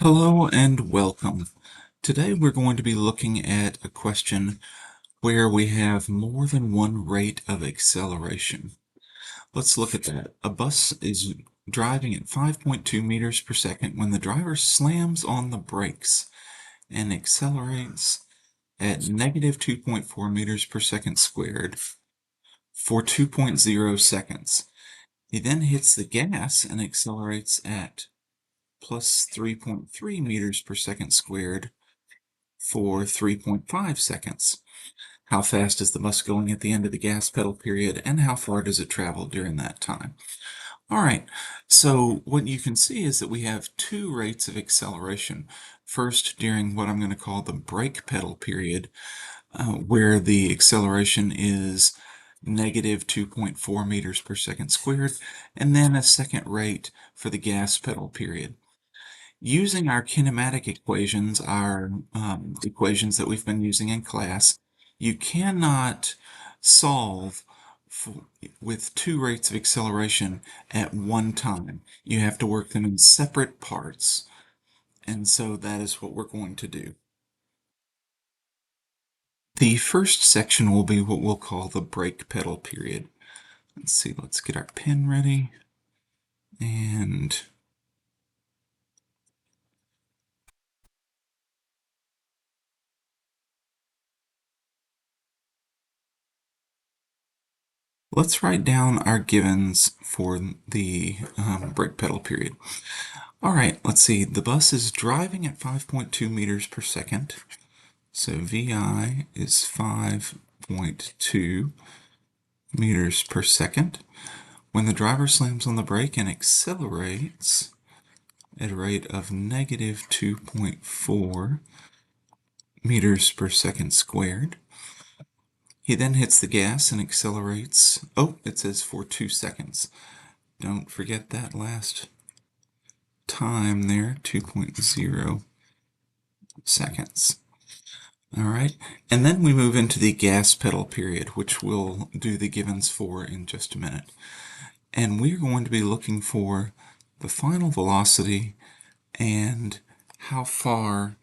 Hello and welcome. Today we're going to be looking at a question where we have more than one rate of acceleration. Let's look at that. A bus is driving at 5.2 meters per second when the driver slams on the brakes and accelerates at negative 2.4 meters per second squared for 2.0 seconds. He then hits the gas and accelerates at plus 3.3 meters per second squared for 3.5 seconds. How fast is the bus going at the end of the gas pedal period, and how far does it travel during that time? All right, so what you can see is that we have two rates of acceleration. First, during what I'm going to call the brake pedal period, where the acceleration is negative 2.4 meters per second squared, and then a second rate for the gas pedal period. Using our kinematic equations, our equations that we've been using in class, you cannot solve with two rates of acceleration at one time. You have to work them in separate parts, and so that is what we're going to do. The first section will be what we'll call the brake pedal period. Let's see, let's get our pen ready, and let's write down our givens for the brake pedal period. All right, let's see. The bus is driving at 5.2 meters per second. So VI is 5.2 meters per second. When the driver slams on the brake and accelerates at a rate of negative 2.4 meters per second squared, he then hits the gas and accelerates. Oh, it says for 2 seconds. Don't forget that last time there, 2.0 seconds. All right, and then we move into the gas pedal period, which we'll do the givens for in just a minute. And we're going to be looking for the final velocity and how far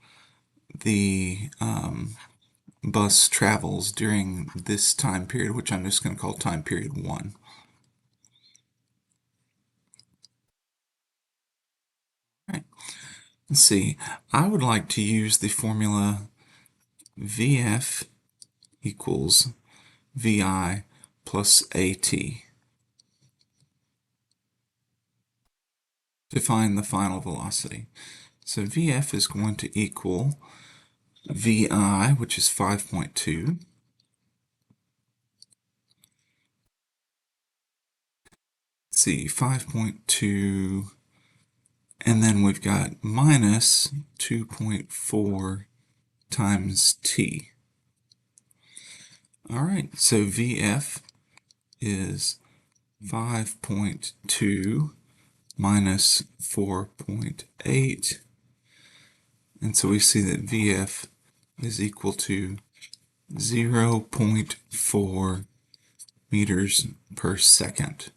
the bus travels during this time period, which I'm just going to call time period 1. All right, let's see. I would like to use the formula VF equals VI plus AT to find the final velocity. So VF is going to equal VI, which is 5.2, let's see, 5.2, and then we've got minus 2.4 times T. All right, so VF is 5.2 minus 4.8, and so we see that VF is equal to 0.4 meters per second.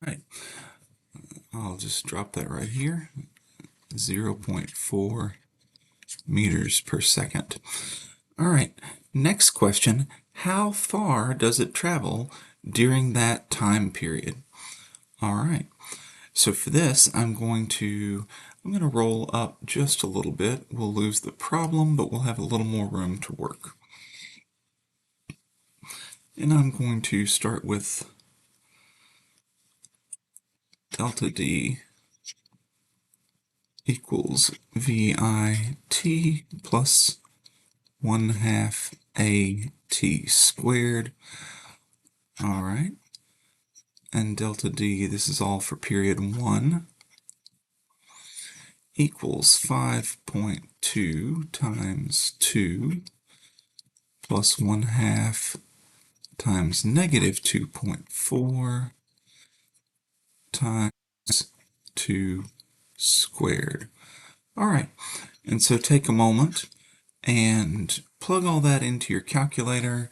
All right, I'll just drop that right here, 0.4 meters per second. All right, next question, how far does it travel during that time period? All right, so for this, I'm going to roll up just a little bit. We'll lose the problem, but we'll have a little more room to work. And I'm going to start with delta D equals VIT plus 1/2 AT squared. All right, and delta D, this is all for period 1, equals 5.2 times 2 plus 1/2 times negative 2.4 times 2 squared. All right, and so take a moment and plug all that into your calculator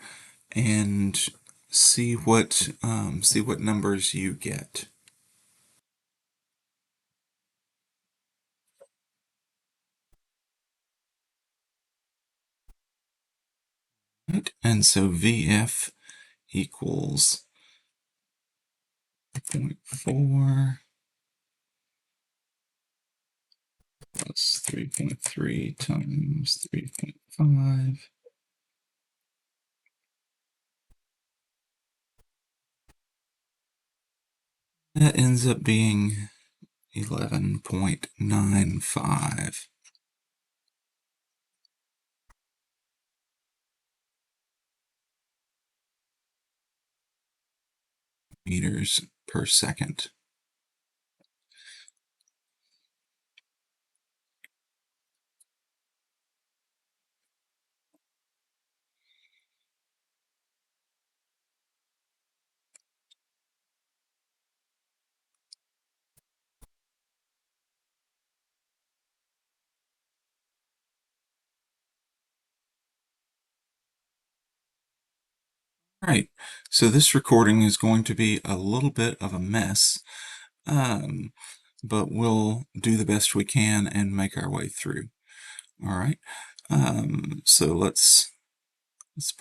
and see what numbers you get. Right? And so VF equals 0.4 plus 3.3 times 3.5. That ends up being 11.95 meters per second. All right, so this recording is going to be a little bit of a mess, but we'll do the best we can and make our way through. All right, so let's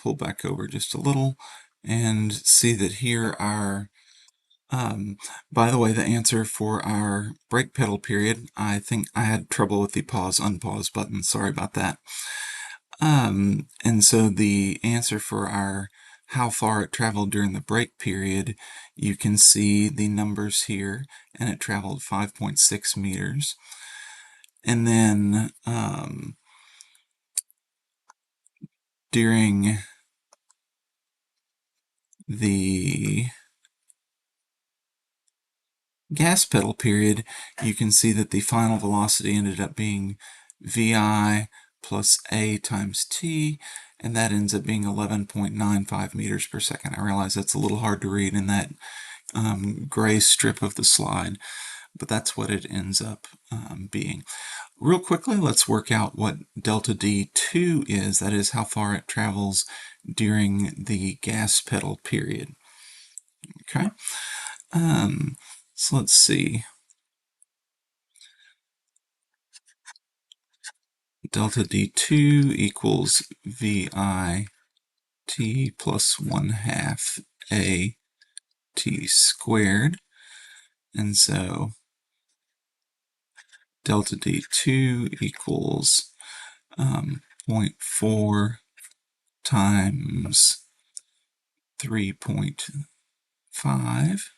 pull back over just a little and see that here our by the way, the answer for our brake pedal period, I think I had trouble with the pause unpause button. Sorry about that. And so the answer for our how far it traveled during the brake period, you can see the numbers here, and it traveled 5.6 meters. And then during the gas pedal period, you can see that the final velocity ended up being VI plus A times T, and that ends up being 11.95 meters per second. I realize that's a little hard to read in that gray strip of the slide, but that's what it ends up being. Real quickly, let's work out what delta D2 is, that is how far it travels during the gas pedal period. Okay, so let's see. Delta D2 equals VI T plus 1/2 A T squared. And so delta D2 equals 0.4 times 3.5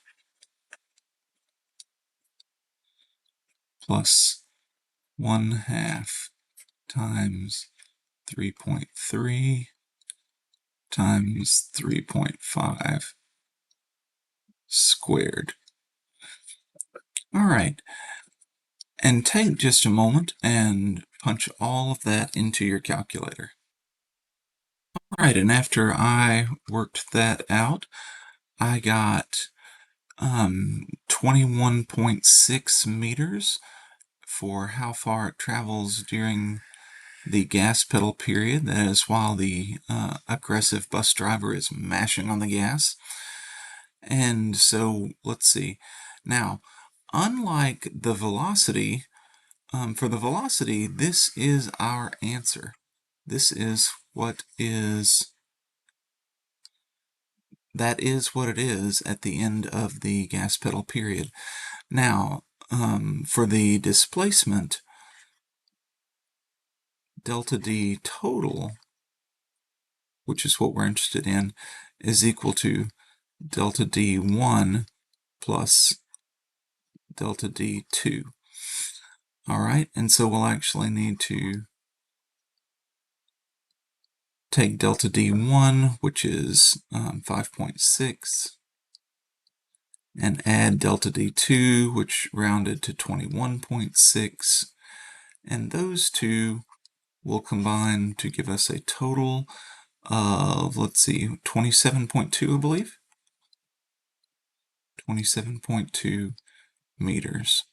plus 1/2 times 3.3 times 3.5 squared. All right, and take just a moment and punch all of that into your calculator. All right, and after I worked that out, I got 21.6 meters for how far it travels during the gas pedal period. That is while the aggressive bus driver is mashing on the gas. And so let's see. Now, unlike the velocity, for the velocity, this is our answer. This is what that is what it is at the end of the gas pedal period. Now, for the displacement, delta D total, which is what we're interested in, is equal to delta D1 plus delta D2. All right, and so we'll actually need to take delta D1, which is 5.6, and add delta D2, which rounded to 21.6, and those two will combine to give us a total of, let's see, 27.2, I believe. 27.2 meters.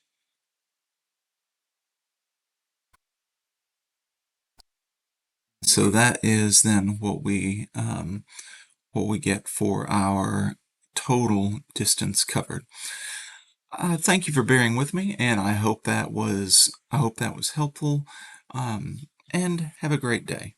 So that is then what we what we get for our total distance covered. Thank you for bearing with me, and I hope that was helpful. And have a great day.